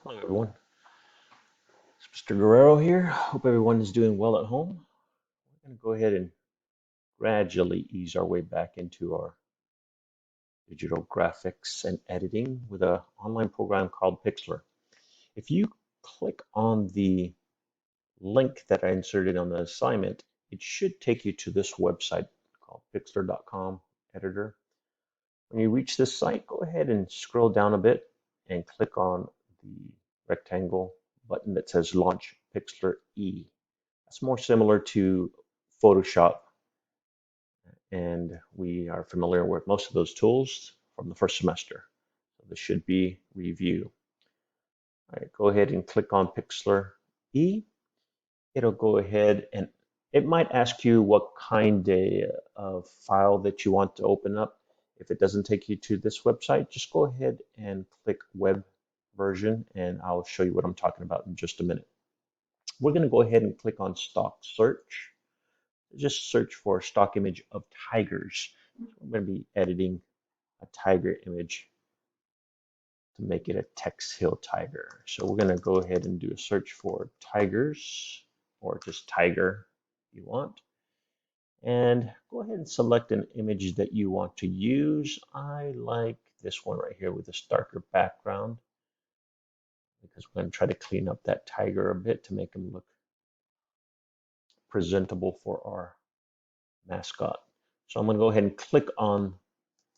Hello, everyone. It's Mr. Guerrero here. Hope everyone is doing well at home. We're going to go ahead and gradually ease our way back into our digital graphics and editing with an online program called Pixlr. If you click on the link that I inserted on the assignment, it should take you to this website called pixlr.com editor. When you reach this site, go ahead and scroll down a bit and click on the rectangle button that says Launch Pixlr E. That's more similar to Photoshop, and we are familiar with most of those tools from the first semester. So this should be review. All right, go ahead and click on Pixlr E. It'll go ahead and it might ask you what kind of file that you want to open up. If it doesn't take you to this website, just go ahead and click web version, and I'll show you what I'm talking about in just a minute. We're going to go ahead and click on stock search. Just search for stock image of tigers. So I'm going to be editing a tiger image to make it a Tex Hill tiger. So we're going to go ahead and do a search for tigers or just tiger if you want. And go ahead and select an image that you want to use. I like this one right here with this darker background because we're going to try to clean up that tiger a bit to make him look presentable for our mascot. So I'm going to go ahead and click on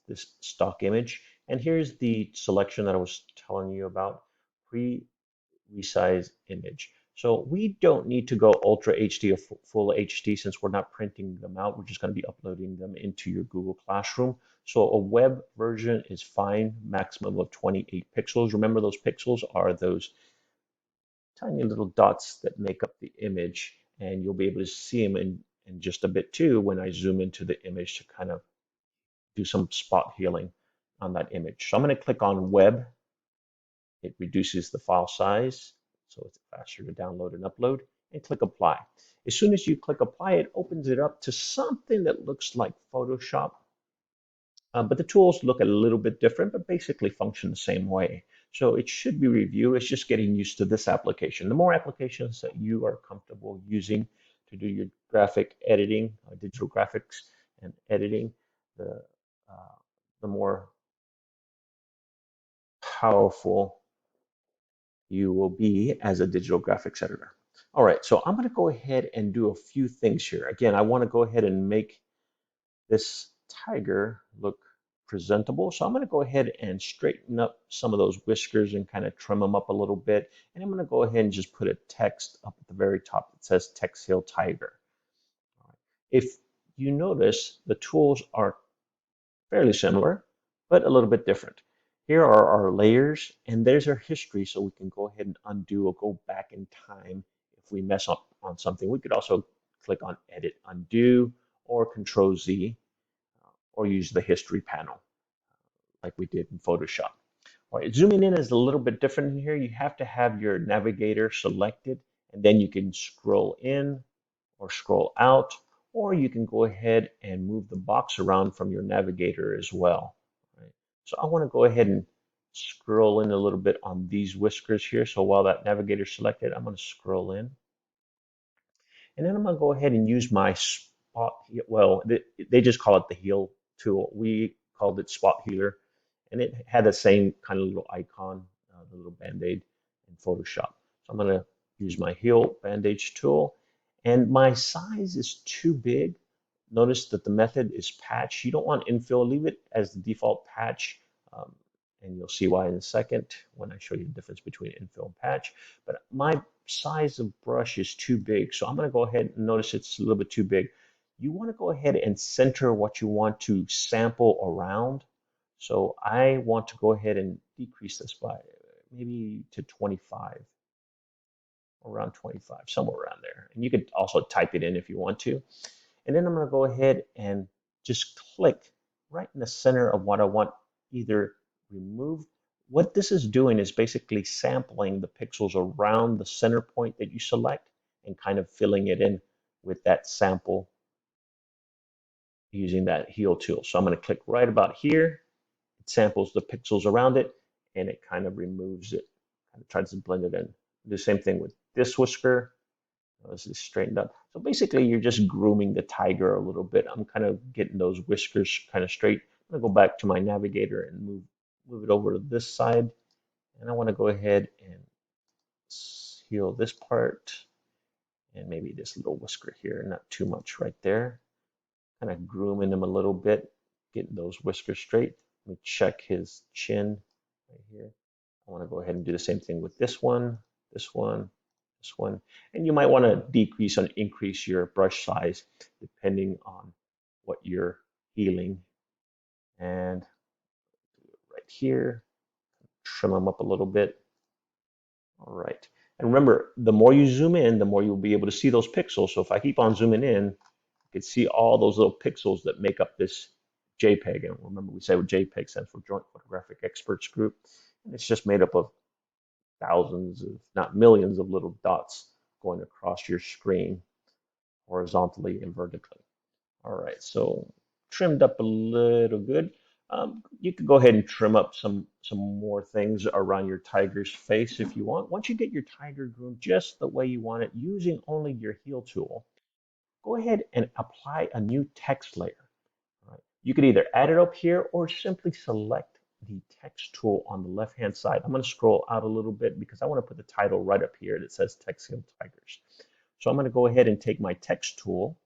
this stock image. And here's the selection that I was telling you about, pre-resize image. So we don't need to Go Ultra HD or Full HD since we're not printing them out. We're just going to be uploading them into your Google Classroom. So a web version is fine, maximum of 28 pixels. Remember, those pixels are those tiny little dots that make up the image, and you'll be able to see them in just a bit too when I zoom into the image to kind of do some spot healing on that image. So I'm going to click on web. It reduces the file size, so it's faster to download and upload, and click apply. As soon as you click apply, it opens it up to something that looks like Photoshop, but the tools look a little bit different, but basically function the same way. So it should be review. It's just getting used to this application. The more applications that you are comfortable using to do your graphic editing, digital graphics and editing, the uh, the more powerful you will be as a digital graphics editor. All right, so I'm going to go ahead and do a few things here. Again, I want to go ahead and make this tiger look presentable. So I'm going to go ahead and straighten up some of those whiskers and kind of trim them up a little bit. And I'm going to go ahead and just put a text up at the very top that says Tex Hill Tiger. All right. If you notice, the tools are fairly similar, but a little bit different. Here are our layers, and there's our history, so we can go ahead and undo or go back in time if we mess up on something. We could also click on Edit, Undo, or Control Z, or use the History panel like we did in Photoshop. All right, zooming in is a little bit different in here. You have to have your navigator selected, and then you can scroll in or scroll out, or you can go ahead and move the box around from your navigator as well. Right? So I want to go ahead and scroll in a little bit on these whiskers here. So while that navigator is selected, I'm going to scroll in. And then I'm going to go ahead and use my spot. Well, they just call it the heal tool. We called it spot healer. And it had the same kind of little icon, the little band-aid in Photoshop. So I'm going to use my heal bandage tool. And my size is too big. Notice that the method is patch. You don't want infill. Leave it as the default patch. Um, and you'll see why in a second when I show you the difference between infill and patch. But my size of brush is too big. So I'm going to go ahead and notice it's a little bit too big. You want to go ahead and center what you want to sample around. So I want to go ahead and decrease this by maybe to 25, around 25, somewhere around there. And you could also type it in if you want to. And then I'm going to go ahead and just click right in the center of what I want either removed. What this is doing is basically sampling the pixels around the center point that you select and kind of filling it in with that sample using that heal tool. So I'm going to click right about here. It samples the pixels around it and it kind of removes it, Kind of try to blend it in. Do the same thing with this whisker. This is straightened up. So basically, you're just grooming the tiger a little bit. I'm kind of getting those whiskers kind of straight. I'm gonna go back to my navigator and move it over to this side. And I want to go ahead and heal this part and maybe this little whisker here, not too much right there. Kind of grooming him a little bit, getting those whiskers straight. Let me check his chin right here. I want to go ahead and do the same thing with this one, this one, this one. And you might want to decrease and increase your brush size depending on what you're healing. And right here, trim them up a little bit. All right. And remember, the more you zoom in, the more you'll be able to see those pixels. So if I keep on zooming in, you can see all those little pixels that make up this JPEG. And remember, we said what JPEG stands for Joint Photographic Experts Group. And it's just made up of thousands, if not millions, of little dots going across your screen horizontally and vertically. All right, so trimmed up a little good. You could go ahead and trim up some more things around your tiger's face if you want. Once you get your tiger groomed just the way you want it, using only your heal tool, go ahead and apply a new text layer. All right. You could either add it up here or simply select the text tool on the left-hand side. I'm going to scroll out a little bit because I want to put the title right up here that says Text Heal Tigers. So I'm going to go ahead and take my text tool,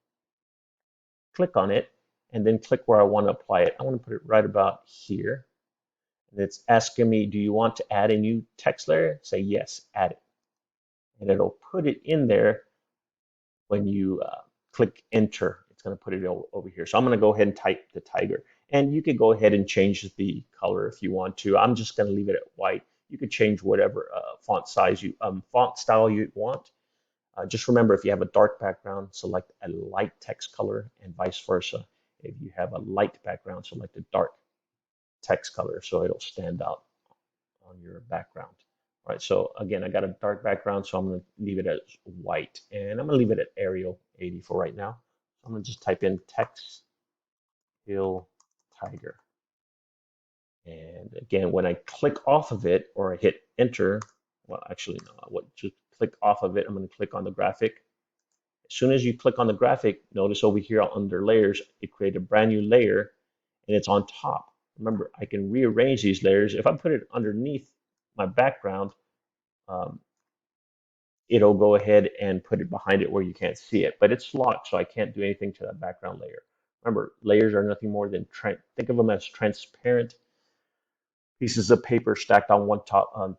click on it, and then click where I want to apply it. I want to put it right about here. And it's asking me, do you want to add a new text layer? Say yes, add it. And it'll put it in there when you click enter. It's going to put it over here. So I'm going to go ahead and type the tiger. And you could go ahead and change the color if you want to. I'm just going to leave it at white. You could change whatever font style you want. Just remember, if you have a dark background, select a light text color, and vice versa. If you have a light background, select a dark text color so it'll stand out on your background. All right, so again, I got a dark background, so I'm going to leave it as white, and I'm going to leave it at Arial 80 for right now. I'm going to just type in Text Heal Tiger. And again, when I click off of it or I hit enter, well, actually, no, I would just click off of it. I'm going to click on the graphic. As soon as you click on the graphic, notice over here under layers, it created a brand new layer and it's on top. Remember, I can rearrange these layers. If I put it underneath my background, it'll go ahead and put it behind it where you can't see it, but it's locked, so I can't do anything to that background layer. Remember, layers are nothing more than, think of them as transparent pieces of paper stacked on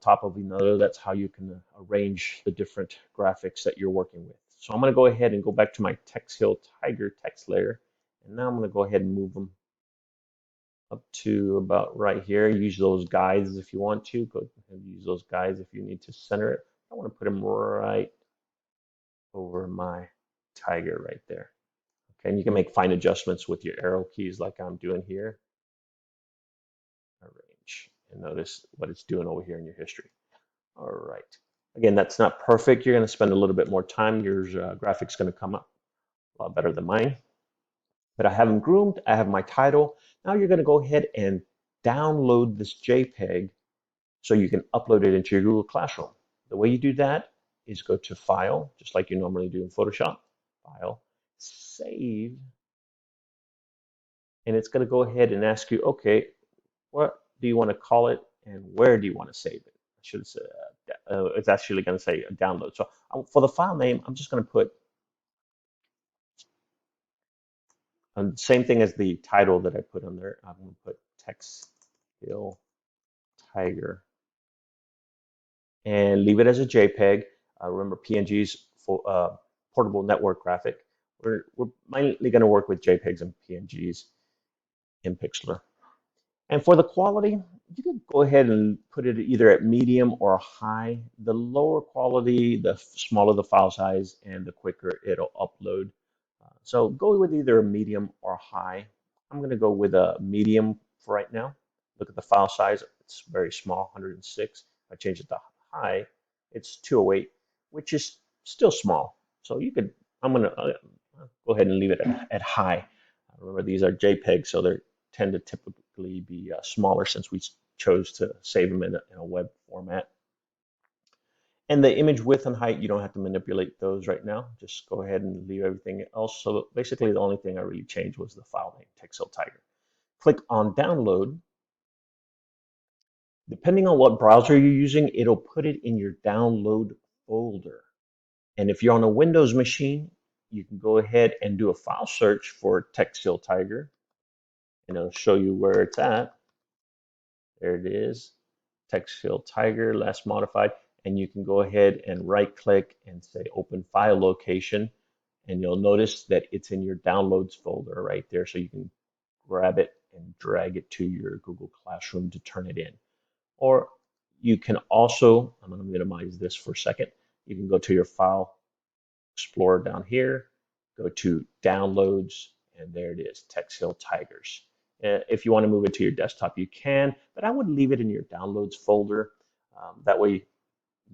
top of another. That's how you can arrange the different graphics that you're working with. So I'm going to go ahead and go back to my Text Heal Tiger text layer, and now I'm going to go ahead and move them up to about right here. Use those guides if you want to. Go ahead and use those guides if you need to center it. I want to put them right over my tiger right there. Okay, and you can make fine adjustments with your arrow keys like I'm doing here. Arrange, and notice what it's doing over here in your history. All right. Again, that's not perfect. You're going to spend a little bit more time. Your graphics going to come up a lot better than mine. But I have them groomed. I have my title. Now you're going to go ahead and download this JPEG so you can upload it into your Google Classroom. The way you do that is go to File, just like you normally do in Photoshop. File, Save, and it's going to go ahead and ask you, okay, what do you want to call it and where do you want to save it? I should say, it's actually going to say download. So for the file name, I'm just going to put same thing as the title that I put on there. I'm going to put Text Heal Tiger and leave it as a JPEG. Remember, PNGs for portable network graphic. We're mainly going to work with JPEGs and PNGs in Pixlr. And for the quality, you can go ahead and put it either at medium or high. The lower quality, the smaller the file size, and the quicker it'll upload. So go with either a medium or high. I'm going to go with a medium for right now. Look at the file size. It's very small, 106. If I change it to high, it's 208, which is still small. So you could, I'm going to go ahead and leave it at high. Remember, these are JPEGs, so they tend to typically be smaller since we chose to save them in a web format. And the image width and height, you don't have to manipulate those right now. Just go ahead and leave everything else. So basically the only thing I really changed was the file name, Texel Tiger. Click on download. Depending on what browser you're using, it'll put it in your download folder. And if you're on a Windows machine, you can go ahead and do a file search for Texel Tiger, and it'll show you where it's at. There it is, Texel Tiger, last modified. And you can go ahead and right click and say open file location. And you'll notice that it's in your downloads folder right there. So you can grab it and drag it to your Google Classroom to turn it in. Or you can also, I'm going to minimize this for a second. You can go to your file explorer down here, go to downloads, and there it is, Texel Tigers. If you want to move it to your desktop, you can, but I would leave it in your downloads folder. That way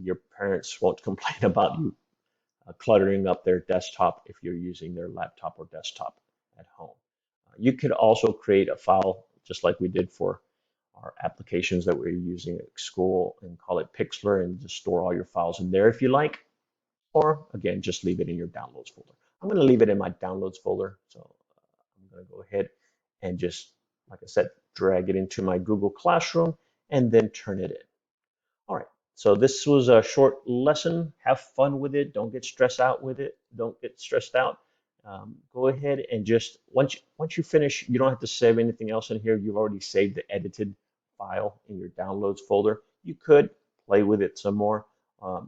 your parents won't complain about you cluttering up their desktop if you're using their laptop or desktop at home. You could also create a file just like we did for our applications that we're using at school and call it Pixlr and just store all your files in there if you like. Or again, just leave it in your downloads folder. I'm going to leave it in my downloads folder. So I'm going to go ahead and just, like I said, drag it into my Google Classroom and then turn it in. All right, so this was a short lesson. Have fun with it. Don't get stressed out with it. Don't get stressed out. Go ahead and just, once you finish, you don't have to save anything else in here. You've already saved the edited file in your downloads folder. You could play with it some more.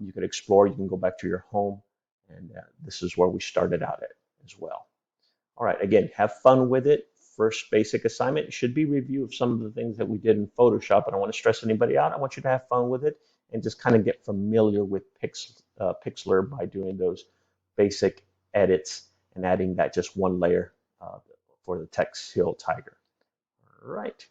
You could explore. You can go back to your home. And this is where we started out at as well. All right, again, have fun with it. First basic assignment should be review of some of the things that we did in Photoshop. I don't want to stress anybody out. I want you to have fun with it and just kind of get familiar with Pixlr by doing those basic edits and adding that just one layer for the Texel Tiger. All right.